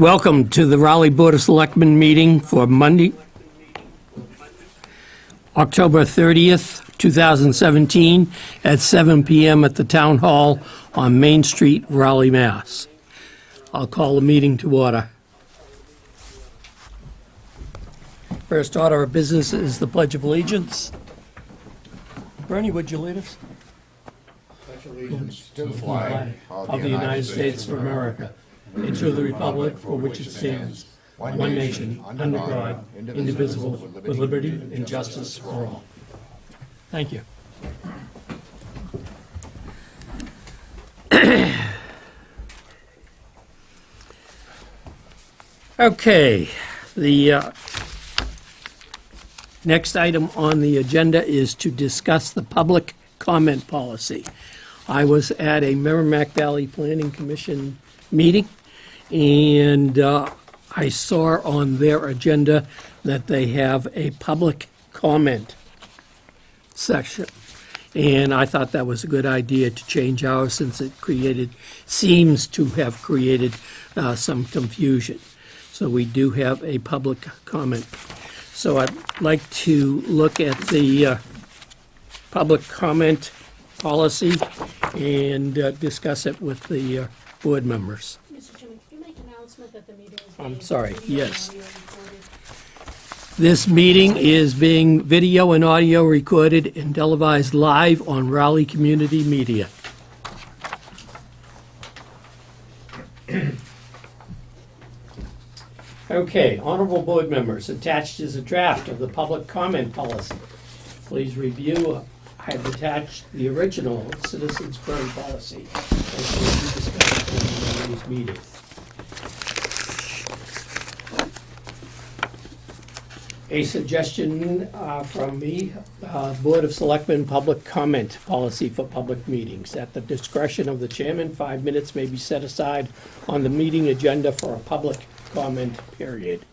Welcome to the Raleigh Board of Selectmen meeting for Monday, October 30th, 2017, at 7 p.m. at the Town Hall on Main Street, Raleigh, Mass. I'll call the meeting to order. First order of business is the Pledge of Allegiance. Bernie, would you lead us? Pledge allegiance to the flag of the United States of America, and to the republic for which it stands, one nation, under God, indivisible, with liberty and justice for all. Thank you. Okay, the next item on the agenda is to discuss the public comment policy. I was at a Merrimack Valley Planning Commission meeting, and I saw on their agenda that they have a public comment section. And I thought that was a good idea to change ours, since it seems to have created some confusion. So we do have a public comment. So I'd like to look at the public comment policy and discuss it with the board members. Mr. Chairman, can you make an announcement that the meeting is I'm being sorry, video yes. and audio recorded? This meeting is being video and audio recorded and televised live on Raleigh Community Media. Okay, honorable board members, attached is a draft of the public comment policy. Please review. I have attached the original citizens' query policy, as will be discussed in today's meeting. A suggestion from me, Board of Selectmen public comment policy for public meetings. At the discretion of the chairman, 5 minutes may be set aside on the meeting agenda for a public comment period.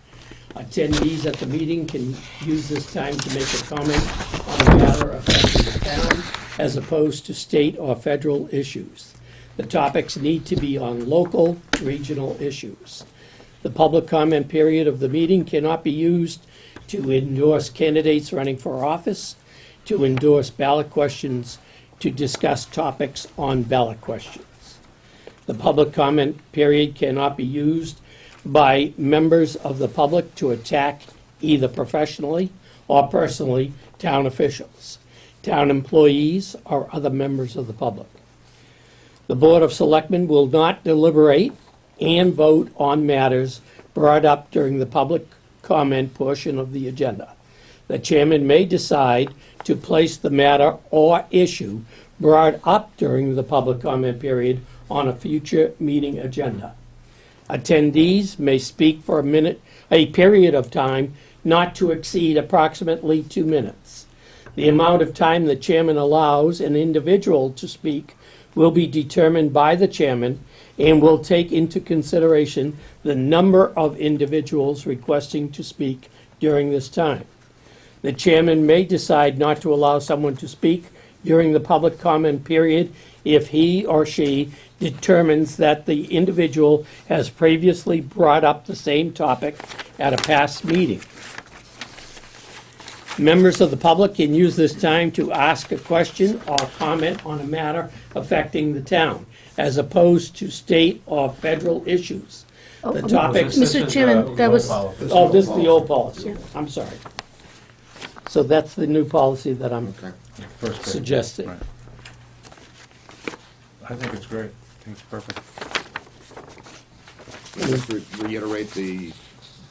Attendees at the meeting can use this time to make a comment on a matter affecting the town, as opposed to state or federal issues. The topics need to be on local, regional issues. The public comment period of the meeting cannot be used to endorse candidates running for office, to endorse ballot questions, to discuss topics on ballot questions. The public comment period cannot be used by members of the public to attack either professionally or personally town officials, town employees, or other members of the public. The Board of Selectmen will not deliberate and vote on matters brought up during the public comment portion of the agenda. The chairman may decide to place the matter or issue brought up during the public comment period on a future meeting agenda. Attendees may speak for a period of time not to exceed approximately 2 minutes. The amount of time the chairman allows an individual to speak will be determined by the chairman and will take into consideration the number of individuals requesting to speak during this time. The chairman may decide not to allow someone to speak during the public comment period if he or she determines that the individual has previously brought up the same topic at a past meeting. Members of the public can use this time to ask a question or comment on a matter affecting the town, as opposed to state or federal issues. The topics. Mr. Chairman, that was, Oh, this is the old policy. I'm sorry. So that's the new policy that I'm First page. suggesting. Right. I think it's great. I think it's perfect. Just reiterate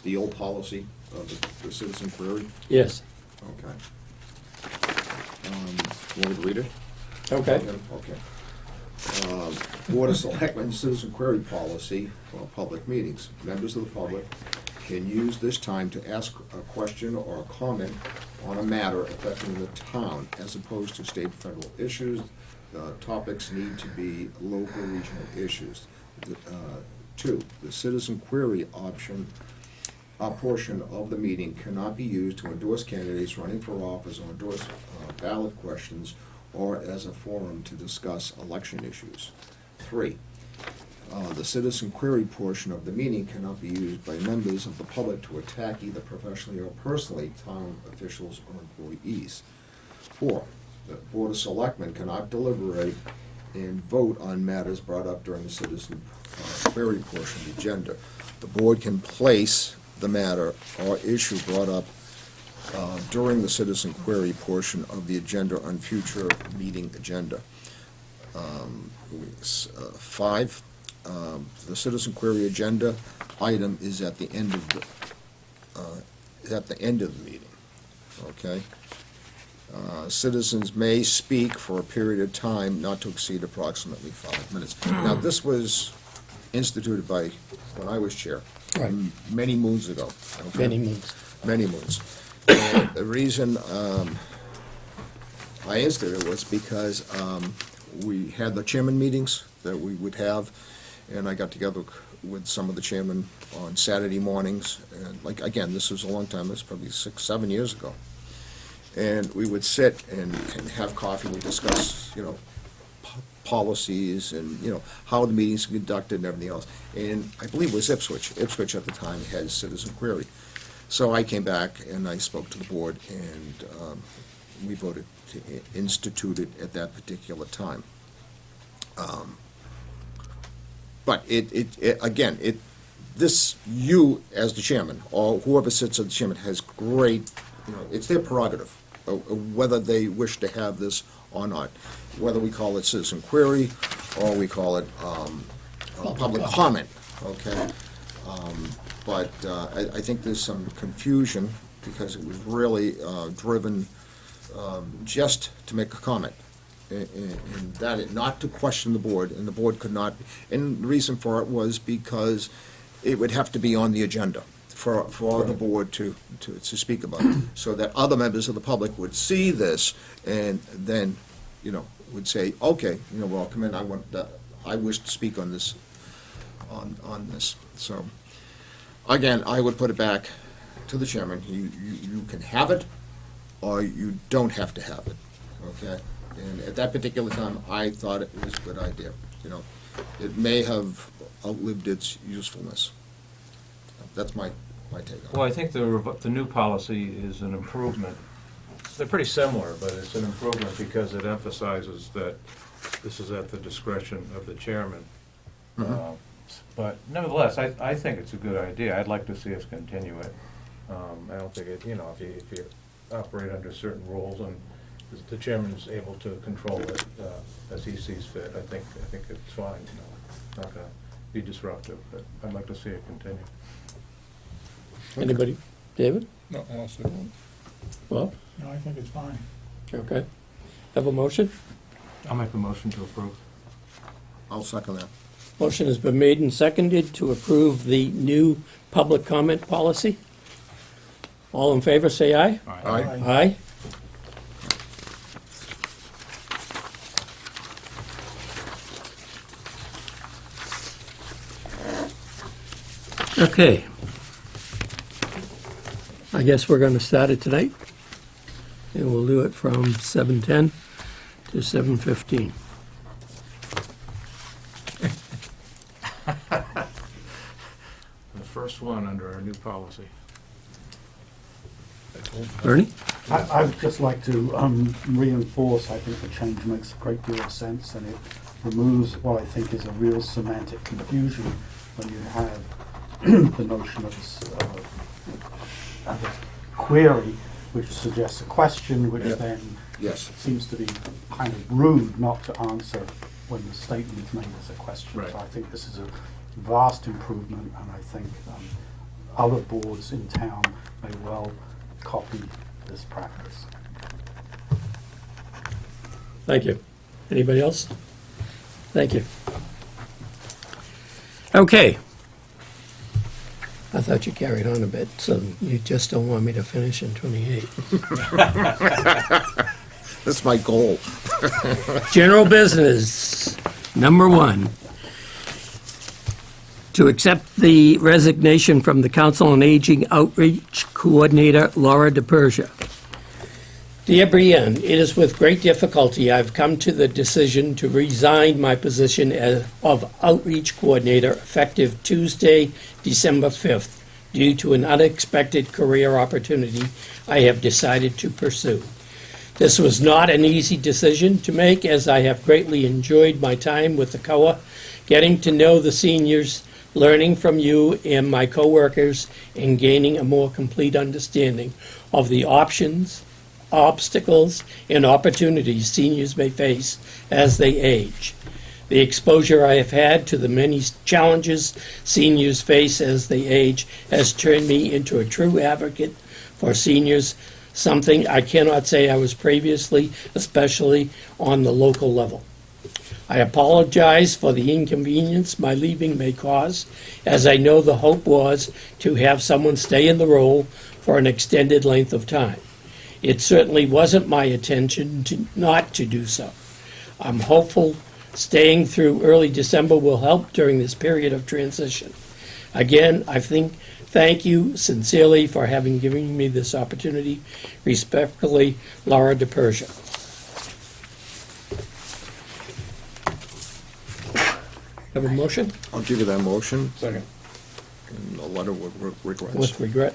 the old policy of the citizen query. Yes. Okay. Want me to read it? Okay. Okay. Board of Selectmen citizen query policy for public meetings. Members of the public can use this time to ask a question or a comment on a matter affecting the town, as opposed to state and federal issues. Topics need to be local, regional issues. 2, the citizen query portion of the meeting cannot be used to endorse candidates running for office or endorse ballot questions or as a forum to discuss election issues. 3, The citizen query portion of the meeting cannot be used by members of the public to attack either professionally or personally town officials or employees. 4, the Board of Selectmen cannot deliberate and vote on matters brought up during the citizen query portion of the agenda. The board can place the matter or issue brought up during the citizen query portion of the agenda on future meeting agenda. 5, the citizen query agenda item is at the end of the meeting, okay? Citizens may speak for a period of time not to exceed approximately 5 minutes. Now, this was instituted by, when I was chair, Right. many moons ago. Okay? Many moons. Many moons. And the reason I instituted it was because we had the chairman meetings that we would have, and I got together with some of the chairmen on Saturday mornings, and like, again, this was a long time, this was probably 6, 7 years ago. And we would sit and have coffee, we'd discuss, policies and, how the meetings are conducted and everything else. And I believe it was Ipswich. Ipswich at the time had citizen query. So I came back and I spoke to the board, and we voted to institute it at that particular time. But you as the chairman, or whoever sits as the chairman, has great, it's their prerogative, whether they wish to have this or not. Whether we call it citizen query, or we call it public comment, okay? But I think there's some confusion, because it was really driven just to make a comment. And that, not to question the board, and the board could not, and the reason for it was because it would have to be on the agenda for the board to speak about it, so that other members of the public would see this, and then, would say, okay, well, come in, I wish to speak on this, on this. So, again, I would put it back to the chairman. You can have it, or you don't have to have it, okay? And at that particular time, I thought it was a good idea, It may have outlived its usefulness. That's my take on it. Well, I think the new policy is an improvement. They're pretty similar, but it's an improvement because it emphasizes that this is at the discretion of the chairman. But nevertheless, I think it's a good idea. I'd like to see us continue it. I don't think it, if you operate under certain rules and the chairman is able to control it as he sees fit, I think it's fine. It's not going to be disruptive, but I'd like to see it continue. Anybody? David? No, I'll say one. Well, No, I think it's fine. okay. Have a motion? I'll make a motion to approve. I'll second that. Motion has been made and seconded to approve the new public comment policy. All in favor, say aye. Aye. Aye. Okay. I guess we're going to start it tonight, and we'll do it from 7:10 to 7:15. The first one under our new policy. Bernie? I would just like to reinforce, I think the change makes a great deal of sense, and it removes what I think is a real semantic confusion when you have the notion of a query, which suggests a question, which Yeah. then Yes. seems to be kind of rude not to answer when the statement is made as a question. Right. So I think this is a vast improvement, and I think other boards in town may well copy this practice. Thank you. Anybody else? Thank you. Okay. I thought you carried on a bit, so you just don't want me to finish in 28. That's my goal. General business, number 1. To accept the resignation from the Council on Aging Outreach Coordinator Laura DePersia. Dear Brienne, it is with great difficulty I've come to the decision to resign my position of Outreach Coordinator effective Tuesday, December 5th, due to an unexpected career opportunity I have decided to pursue. This was not an easy decision to make, as I have greatly enjoyed my time with the COA, getting to know the seniors, learning from you and my coworkers, and gaining a more complete understanding of the options, obstacles, and opportunities seniors may face as they age. The exposure I have had to the many challenges seniors face as they age has turned me into a true advocate for seniors, something I cannot say I was previously, especially on the local level. I apologize for the inconvenience my leaving may cause, as I know the hope was to have someone stay in the role for an extended length of time. It certainly wasn't my intention not to do so. I'm hopeful staying through early December will help during this period of transition. Again, thank you sincerely for having given me this opportunity. Respectfully, Laura DePersia. Have a motion? I'll give you that motion, Second. and a letter with regrets. With regret.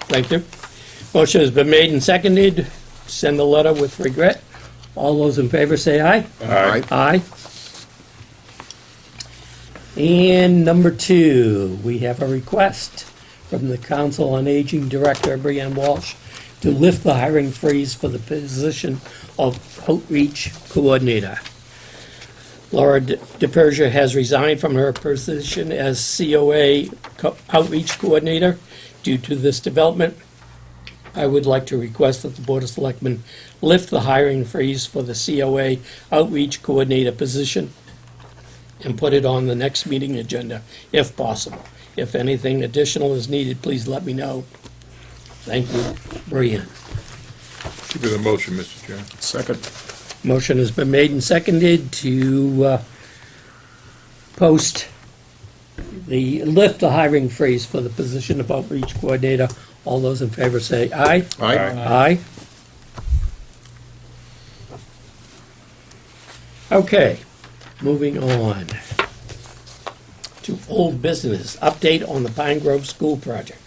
Thank you. Motion has been made and seconded. Send the letter with regret. All those in favor say aye. Aye. Aye. And number 2, we have a request from the Council on Aging Director, Brianne Walsh, to lift the hiring freeze for the position of Outreach Coordinator. Laura DePersia has resigned from her position as COA Outreach Coordinator. Due to this development, I would like to request that the Board of Selectmen lift the hiring freeze for the COA Outreach Coordinator position and put it on the next meeting agenda, if possible. If anything additional is needed, please let me know. Thank you, Brian. Give you the motion, Mr. Chairman. Second. Motion has been made and seconded to lift the hiring freeze for the position of Outreach Coordinator. All those in favor say aye. Aye. Aye. Okay, moving on to old business. Update on the Pine Grove School project.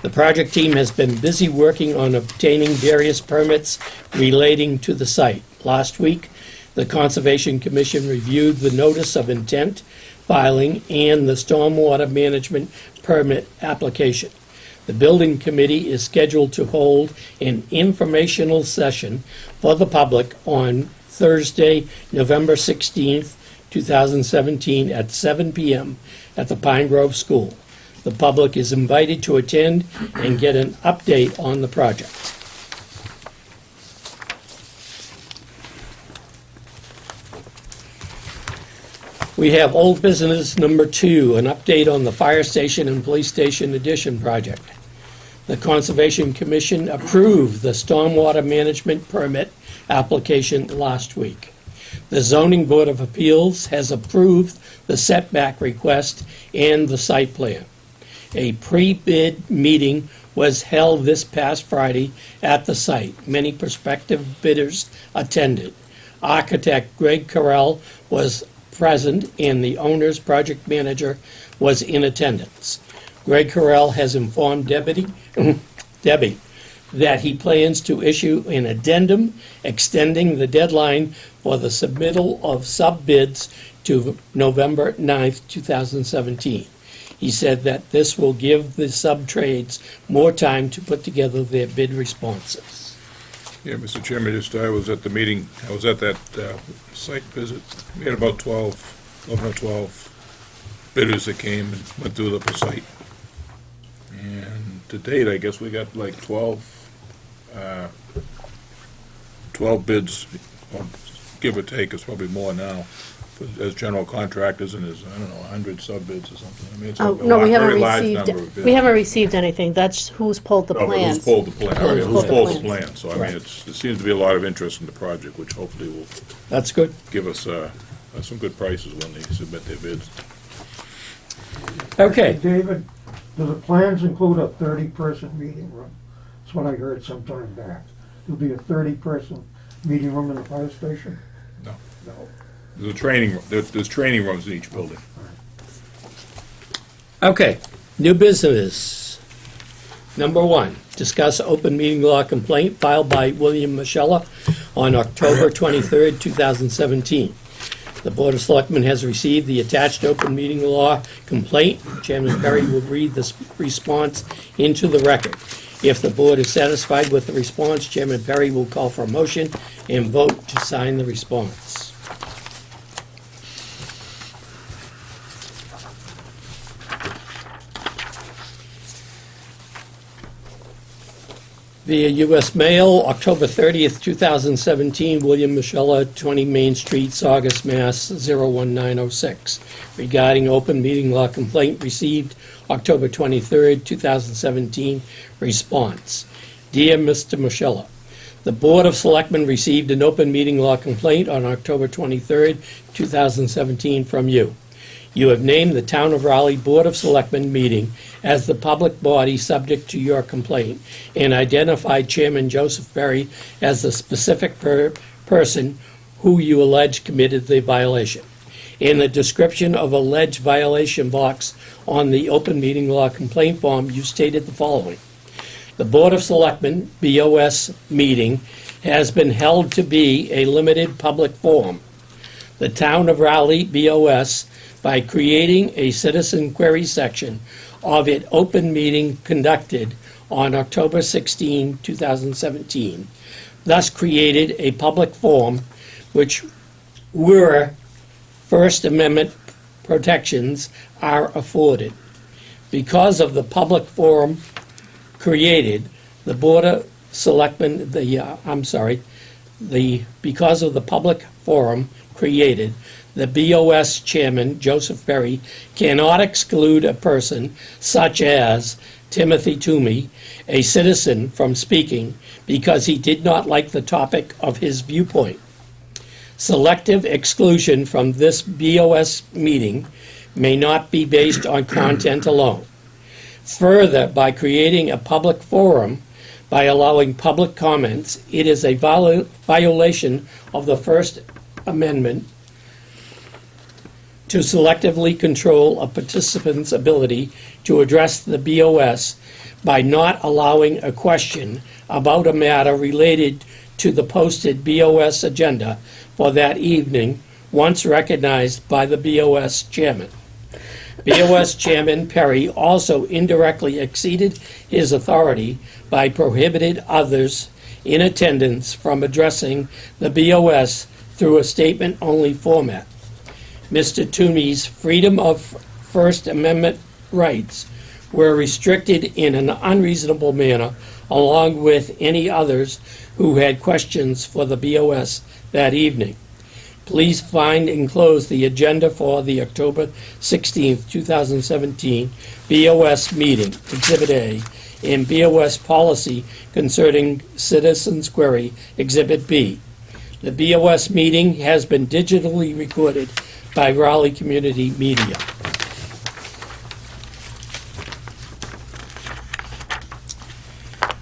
The project team has been busy working on obtaining various permits relating to the site. Last week, the Conservation Commission reviewed the notice of intent filing and the stormwater management permit application. The building committee is scheduled to hold an informational session for the public on Thursday, November 16th, 2017 at 7 p.m. at the Pine Grove School. The public is invited to attend and get an update on the project. We have old business number 2, an update on the fire station and police station addition project. The Conservation Commission approved the stormwater management permit application last week. The Zoning Board of Appeals has approved the setback request and the site plan. A pre-bid meeting was held this past Friday at the site. Many prospective bidders attended. Architect Greg Carell was present and the owner's project manager was in attendance. Greg Carell has informed Debbie that he plans to issue an addendum extending the deadline for the submittal of sub-bids to November 9th, 2017. He said that this will give the sub-trades more time to put together their bid responses. Yeah, Mr. Chairman, I was at the meeting, I was at that site visit. We had about 11 or 12 bidders that came and went through the site. And to date, I guess we got like 12 bids, well, give or take, it's probably more now, as general contractors, and there's, I don't know, 100 sub-bids or something. I mean, it's a Oh, no, we haven't very large number of received, bids. we haven't received anything. That's who's pulled the No, but plans. who's pulled the plan? Who's Okay, pulled who's the pulled the plans. plan? So, I mean, Right. there seems to be a lot of interest in the project, which hopefully will That's good. give us some good prices when they submit their bids. Okay. David, do the plans include a 30-person meeting room? That's what I heard some time back. There'll be a 30-person meeting room in the fire station? No. No. There's a training, there's training rooms in each building. Okay, new business. Number 1, discuss open meeting law complaint filed by William Michella on October 23rd, 2017. The Board of Selectmen has received the attached open meeting law complaint. Chairman Perry will read this response into the record. If the board is satisfied with the response, Chairman Perry will call for a motion and vote to sign the response. Via U.S. Mail, October 30th, 2017, William Michella, 20 Main Street, Saugus, Mass. 01906. Regarding open meeting law complaint received October 23rd, 2017. Response. Dear Mr. Michella, the Board of Selectmen received an open meeting law complaint on October 23rd, 2017 from you. You have named the Town of Raleigh Board of Selectmen meeting as the public body subject to your complaint and identified Chairman Joseph Berry as the specific person who you allege committed the violation. In the description of alleged violation box on the open meeting law complaint form, you stated the following. The Board of Selectmen, BOS meeting, has been held to be a limited public forum. The Town of Raleigh, BOS, by creating a citizen query section of an open meeting conducted on October 16, 2017, thus created a public forum which where First Amendment protections are afforded. Because of the public forum created, the Board of Selectmen, because of the public forum created, the BOS chairman, Joseph Berry, cannot exclude a person such as Timothy Toomey, a citizen, from speaking because he did not like the topic of his viewpoint. Selective exclusion from this BOS meeting may not be based on content alone. Further, by creating a public forum, by allowing public comments, it is a violation of the First Amendment to selectively control a participant's ability to address the BOS by not allowing a question about a matter related to the posted BOS agenda for that evening once recognized by the BOS chairman. BOS Chairman Perry also indirectly exceeded his authority by prohibiting others in attendance from addressing the BOS through a statement-only format. Mr. Toomey's freedom of First Amendment rights were restricted in an unreasonable manner, along with any others who had questions for the BOS that evening. Please find enclosed the agenda for the October 16th, 2017 BOS meeting, Exhibit A, and BOS policy concerning citizens query, Exhibit B. The BOS meeting has been digitally recorded by Raleigh Community Media.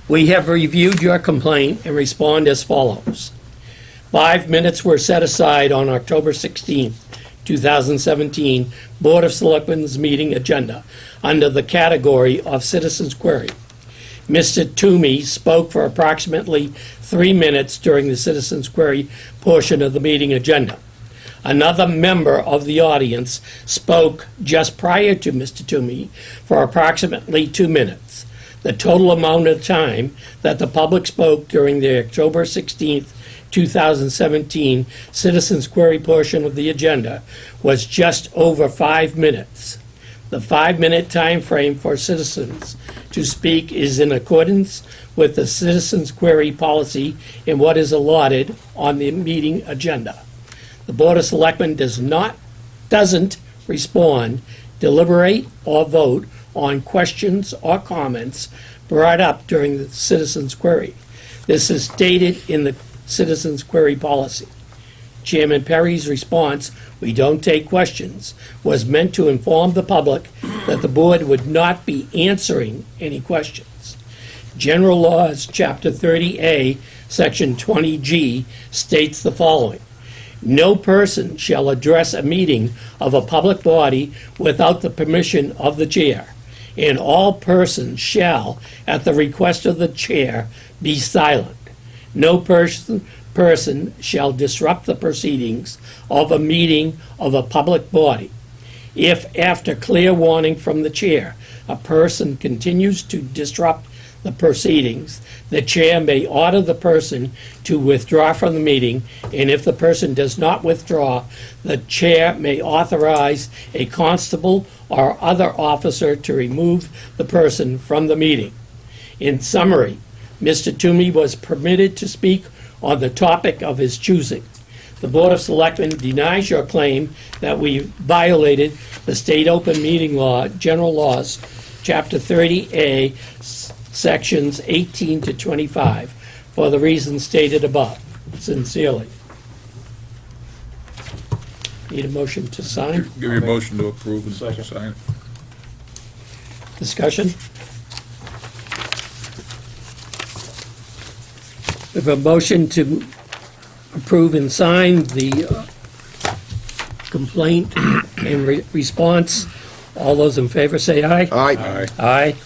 We have reviewed your complaint and respond as follows. 5 minutes were set aside on October 16, 2017 Board of Selectmen's meeting agenda under the category of Citizens Query. Mr. Toomey spoke for approximately 3 minutes during the Citizens Query portion of the meeting agenda. Another member of the audience spoke just prior to Mr. Toomey for approximately 2 minutes. The total amount of time that the public spoke during the October 16th, 2017 Citizens Query portion of the agenda was just over 5 minutes. The 5-minute time frame for citizens to speak is in accordance with the Citizens Query policy and what is allotted on the meeting agenda. The Board of Selectmen doesn't respond, deliberate, or vote on questions or comments brought up during the Citizens Query. This is stated in the Citizens Query policy. Chairman Perry's response, "We don't take questions," was meant to inform the public that the board would not be answering any questions. General Laws, Chapter 30A, Section 20G states the following: no person shall address a meeting of a public body without the permission of the chair, and all persons shall, at the request of the chair, be silent. No person shall disrupt the proceedings of a meeting of a public body. If, after clear warning from the chair, a person continues to disrupt the proceedings, the chair may order the person to withdraw from the meeting, and if the person does not withdraw, the chair may authorize a constable or other officer to remove the person from the meeting. In summary, Mr. Toomey was permitted to speak on the topic of his choosing. The Board of Selectmen denies your claim that we violated the state open meeting law, General Laws, Chapter 30A, Sections 18 to 25, for the reasons stated above. Sincerely. Need a motion to sign? Give your motion to approve and Second. sign. Discussion? We have a motion to approve and sign the complaint and response. All those in favor say aye. Aye. Aye. Aye.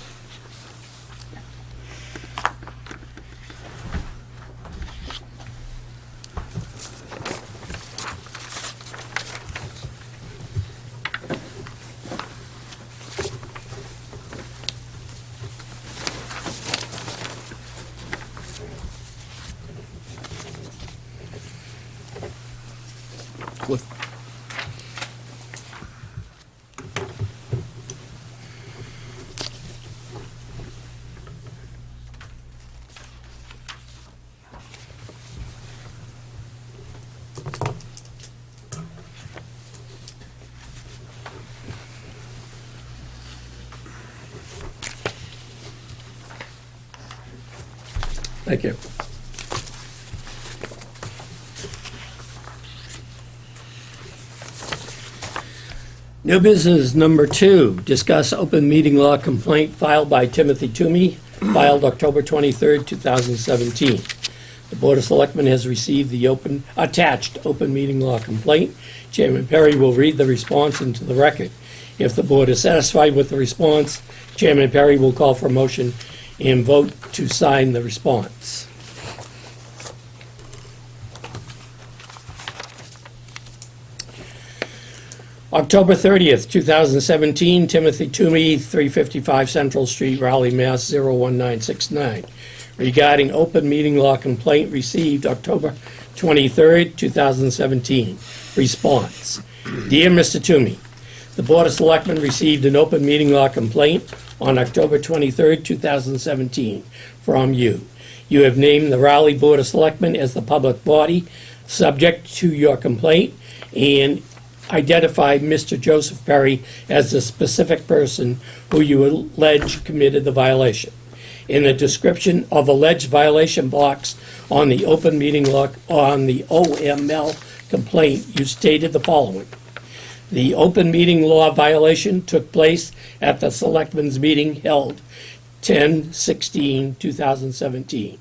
Cliff. Thank you. New business number 2, discuss open meeting law complaint filed by Timothy Toomey, filed October 23rd, 2017. The Board of Selectmen has received the attached open meeting law complaint. Chairman Perry will read the response into the record. If the board is satisfied with the response, Chairman Perry will call for a motion and vote to sign the response. October 30th, 2017, Timothy Toomey, 355 Central Street, Raleigh, Mass. 01969. Regarding open meeting law complaint received October 23rd, 2017. Response. Dear Mr. Toomey, the Board of Selectmen received an open meeting law complaint on October 23rd, 2017 from you. You have named the Raleigh Board of Selectmen as the public body subject to your complaint and identified Mr. Joseph Perry as the specific person who you allege committed the violation. In the description of alleged violation box on the open meeting law, on the OML complaint, you stated the following: the open meeting law violation took place at the Selectmen's meeting held 10/16/2017.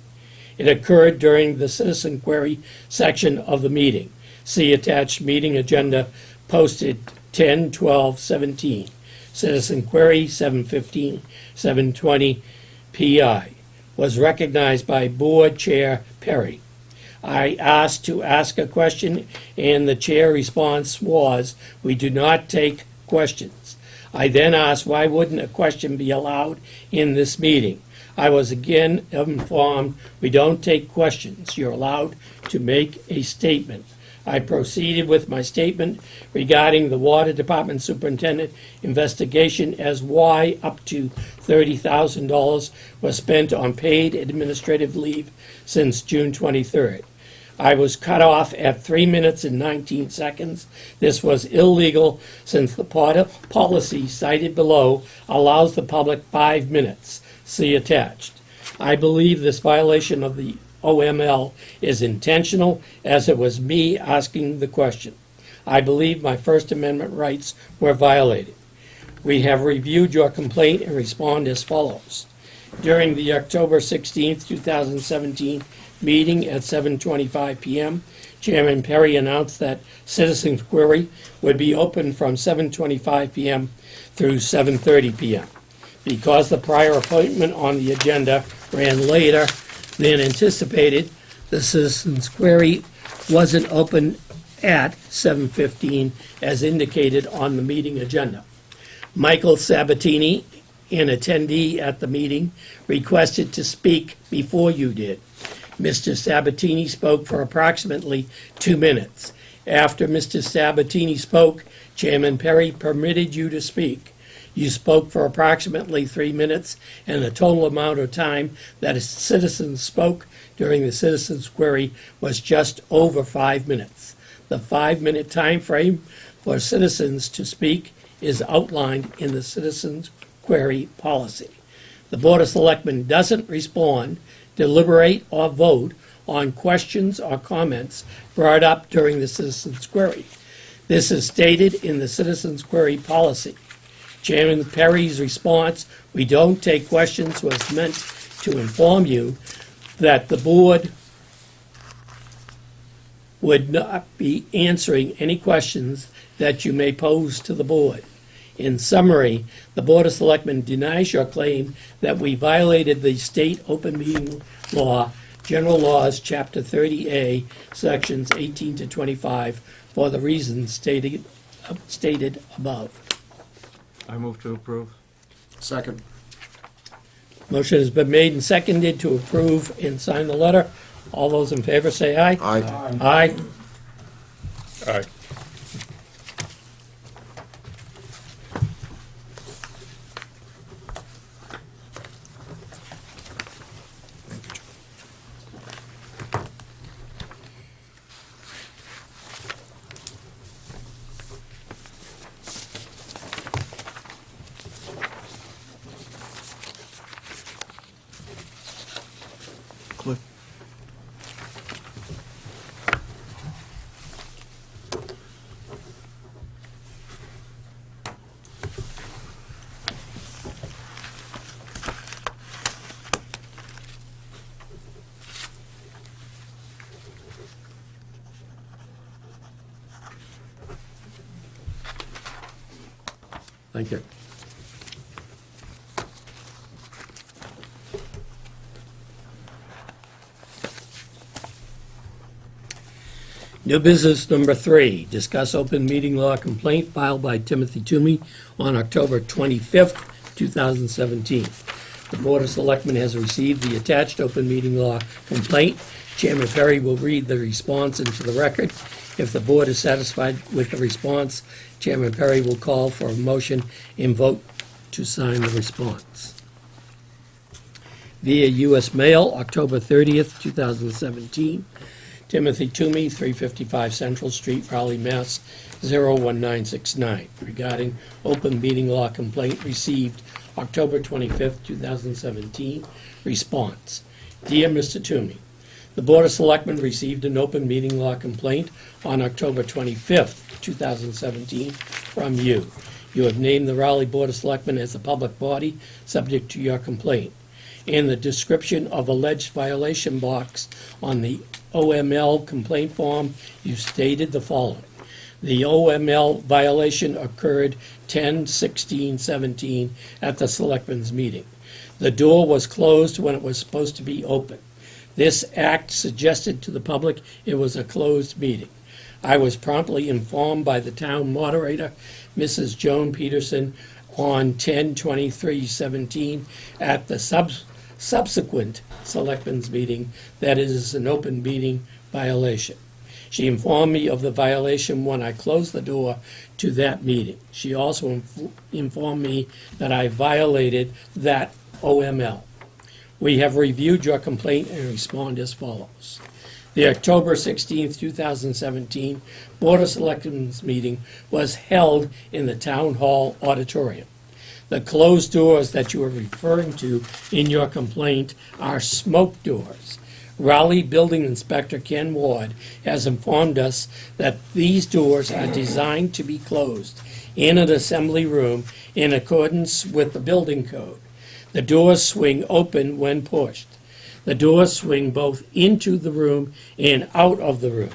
It occurred during the citizen query section of the meeting. See attached meeting agenda posted 10/12/17. Citizen query 7/15/720 PI was recognized by Board Chair Perry. I asked to ask a question and the chair response was, "We do not take questions." I then asked, why wouldn't a question be allowed in this meeting? I was again informed, we don't take questions. You're allowed to make a statement. I proceeded with my statement regarding the Water Department Superintendent investigation as why up to $30,000 was spent on paid administrative leave since June 23rd. I was cut off at 3 minutes and 19 seconds. This was illegal since the policy cited below allows the public 5 minutes. See attached. I believe this violation of the OML is intentional, as it was me asking the question. I believe my First Amendment rights were violated. We have reviewed your complaint and respond as follows. During the October 16th, 2017 meeting at 7:25 PM, Chairman Perry announced that citizens' query would be open from 7:25 PM through 7:30 PM. Because the prior appointment on the agenda ran later than anticipated, the citizens' query wasn't open at 7:15 as indicated on the meeting agenda. Michael Sabatini, an attendee at the meeting, requested to speak before you did. Mr. Sabatini spoke for approximately 2 minutes. After Mr. Sabatini spoke, Chairman Perry permitted you to speak. You spoke for approximately 3 minutes, and the total amount of time that a citizen spoke during the citizen's query was just over 5 minutes. The 5-minute time frame for citizens to speak is outlined in the citizens' query policy. The Board of Selectmen doesn't respond, deliberate, or vote on questions or comments brought up during the citizens' query. This is stated in the citizens' query policy. Chairman Perry's response, "We don't take questions," was meant to inform you that the board would not be answering any questions that you may pose to the board. In summary, the Board of Selectmen denies your claim that we violated the state open meeting law, General Laws, Chapter 30A, Sections 18 to 25, for the reasons stated above. I move to approve. Second. Motion has been made and seconded to approve and sign the letter. All those in favor say aye. Aye. Aye. Aye. Cliff. Thank you. New business number 3, discuss open meeting law complaint filed by Timothy Toomey on October 25th, 2017. The Board of Selectmen has received the attached open meeting law complaint. Chairman Perry will read the response into the record. If the board is satisfied with the response, Chairman Perry will call for a motion and vote to sign the response. Via U.S. Mail, October 30th, 2017. Timothy Toomey, 355 Central Street, Raleigh, Mass. 01969, regarding open meeting law complaint received October 25th, 2017. Response. Dear Mr. Toomey, the Board of Selectmen received an open meeting law complaint on October 25th, 2017 from you. You have named the Raleigh Board of Selectmen as a public body subject to your complaint. In the description of alleged violation box on the OML complaint form, you stated the following. The OML violation occurred 10/16/17 at the Selectmen's meeting. The door was closed when it was supposed to be open. This act suggested to the public it was a closed meeting. I was promptly informed by the town moderator, Mrs. Joan Peterson, on 10/23/17 at the subsequent Selectmen's meeting that it is an open meeting violation. She informed me of the violation when I closed the door to that meeting. She also informed me that I violated that OML. We have reviewed your complaint and respond as follows. The October 16th, 2017 Board of Selectmen's meeting was held in the Town Hall auditorium. The closed doors that you are referring to in your complaint are smoke doors. Raleigh Building Inspector Ken Ward has informed us that these doors are designed to be closed in an assembly room in accordance with the building code. The doors swing open when pushed. The doors swing both into the room and out of the room.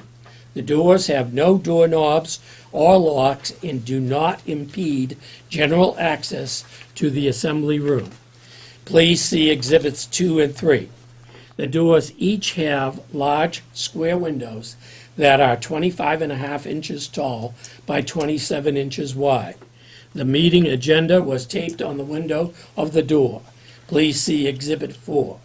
The doors have no doorknobs or locks and do not impede general access to the assembly room. Please see Exhibits 2 and 3. The doors each have large square windows that are 25.5 inches tall by 27 inches wide. The meeting agenda was taped on the window of the door. Please see Exhibit 4.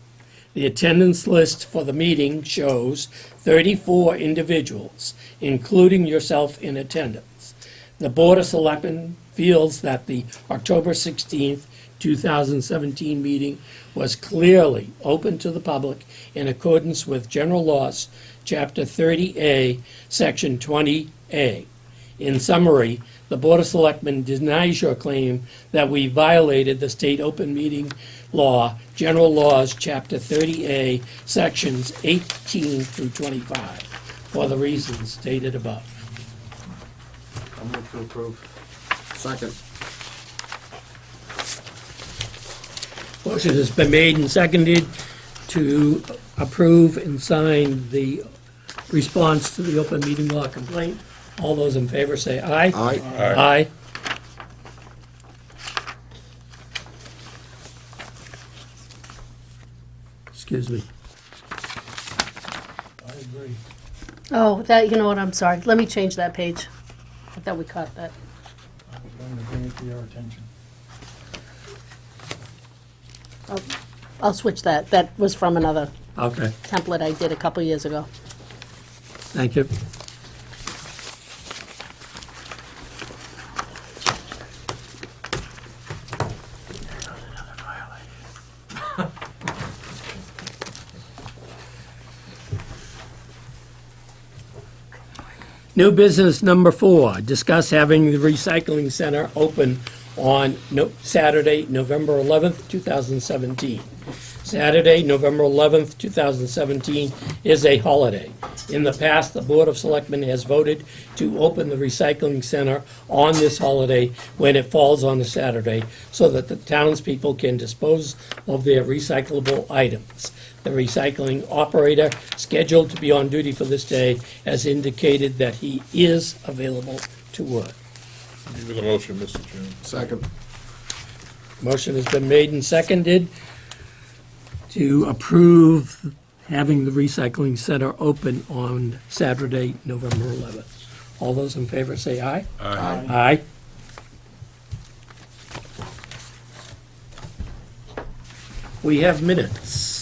The attendance list for the meeting shows 34 individuals, including yourself, in attendance. The Board of Selectmen feels that the October 16th, 2017 meeting was clearly open to the public in accordance with General Laws, Chapter 30A, Section 20A. In summary, the Board of Selectmen denies your claim that we violated the state open meeting law, General Laws, Chapter 30A, Sections 18 through 25, for the reasons stated above. I'll move to approve. Second. Motion has been made and seconded to approve and sign the response to the open meeting law complaint. All those in favor say aye. Aye. Aye. Excuse me. I agree. Oh, that, you know what, I'm sorry. Let me change that page. I thought we caught that. I was going to bring it to your attention. I'll switch that. That was from another Okay, template I did a couple years ago. thank you. New business number 4, discuss having the recycling center open on Saturday, November 11th, 2017. Saturday, November 11th, 2017 is a holiday. In the past, the Board of Selectmen has voted to open the recycling center on this holiday when it falls on a Saturday so that the townspeople can dispose of their recyclable items. The recycling operator scheduled to be on duty for this day has indicated that he is available to work. Give me the motion, Mr. Chairman. Second. Motion has been made and seconded to approve having the recycling center open on Saturday, November 11th. All those in favor say aye. Aye. Aye. We have minutes.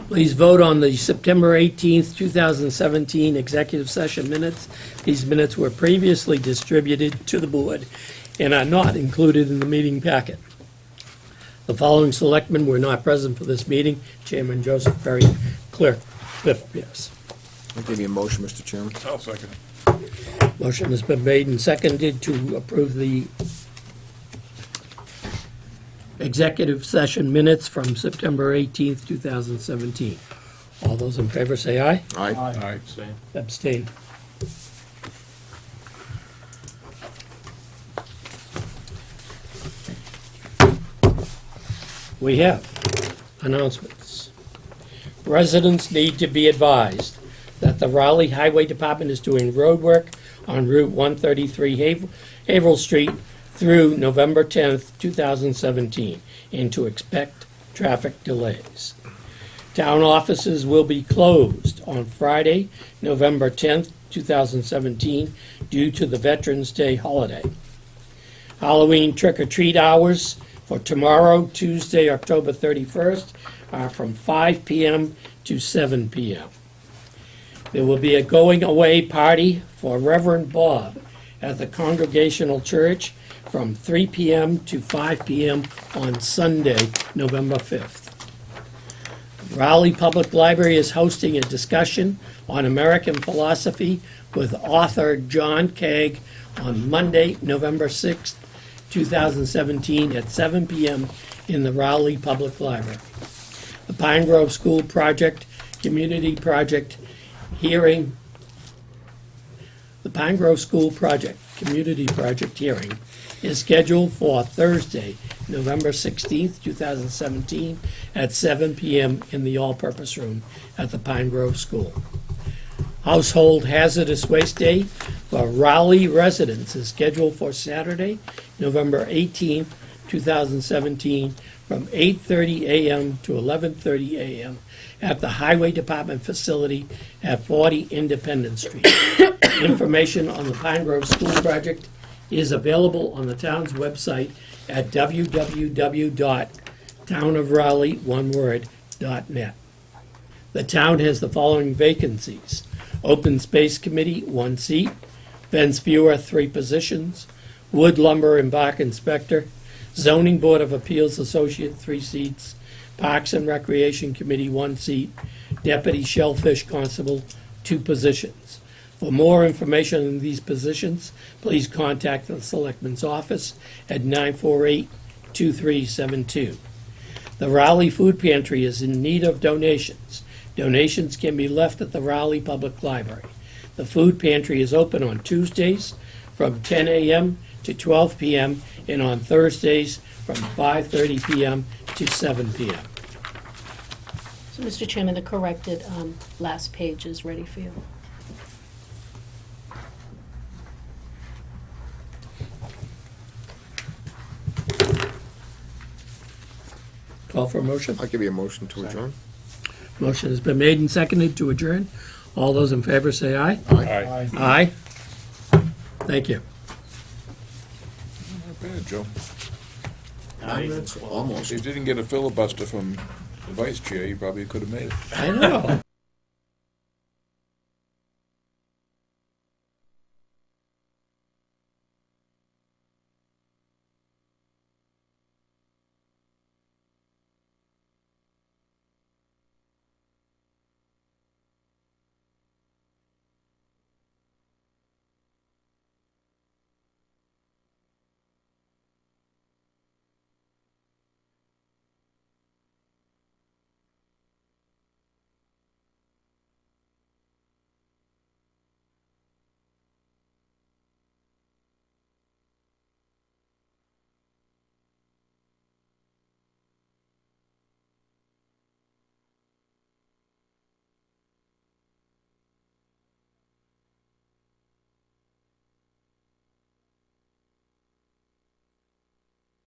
Please vote on the September 18th, 2017 executive session minutes. These minutes were previously distributed to the board and are not included in the meeting packet. The following selectmen were not present for this meeting: Chairman Joseph Perry, Clerk Cliff Pierce. I'll give you a motion, Mr. Chairman. I'll second it. Motion has been made and seconded to approve the executive session minutes from September 18th, 2017. All those in favor say aye. Aye. Aye. Same. Abstain. We have announcements. Residents need to be advised that the Raleigh Highway Department is doing road work on Route 133 Haverhill Street through November 10th, 2017, and to expect traffic delays. Town offices will be closed on Friday, November 10th, 2017, due to the Veterans Day holiday. Halloween trick-or-treat hours for tomorrow, Tuesday, October 31st, are from 5 p.m. to 7 p.m. There will be a going-away party for Reverend Bob at the Congregational Church from 3 p.m. to 5 p.m. on Sunday, November 5th. Raleigh Public Library is hosting a discussion on American philosophy with author John Kaag on Monday, November 6th, 2017 at 7 p.m. in the Raleigh Public Library. The Pine Grove School Project Community Project hearing. The Pine Grove School Project Community Project hearing is scheduled for Thursday, November 16th, 2017, at 7 p.m. in the all-purpose room at the Pine Grove School. Household Hazardous Waste Day for Raleigh residents is scheduled for Saturday, November 18th, 2017, from 8:30 a.m. to 11:30 a.m. at the Highway Department facility at 40 Independence Street. Information on the Pine Grove School Project is available on the town's website at www.townofraleigh.net. The town has the following vacancies: Open Space Committee, 1 seat; Fence Viewer, 3 positions; Wood Lumber and Bark Inspector; Zoning Board of Appeals Associate, 3 seats; Parks and Recreation Committee, 1 seat; Deputy Shellfish Constable, 2 positions. For more information on these positions, please contact the Selectmen's office at 948-2372. The Raleigh Food Pantry is in need of donations. Donations can be left at the Raleigh Public Library. The food pantry is open on Tuesdays from 10 a.m. to 12 p.m. and on Thursdays from 5:30 p.m. to 7 p.m. So, Mr. Chairman, the corrected last page is ready for you. Call for a motion. I'll give you a motion to adjourn. Motion has been made and seconded to adjourn. All those in favor say aye. Aye. Aye. Thank you. Not bad, Joe. Almost. If you didn't get a filibuster from the vice chair, you probably could have made it. I know.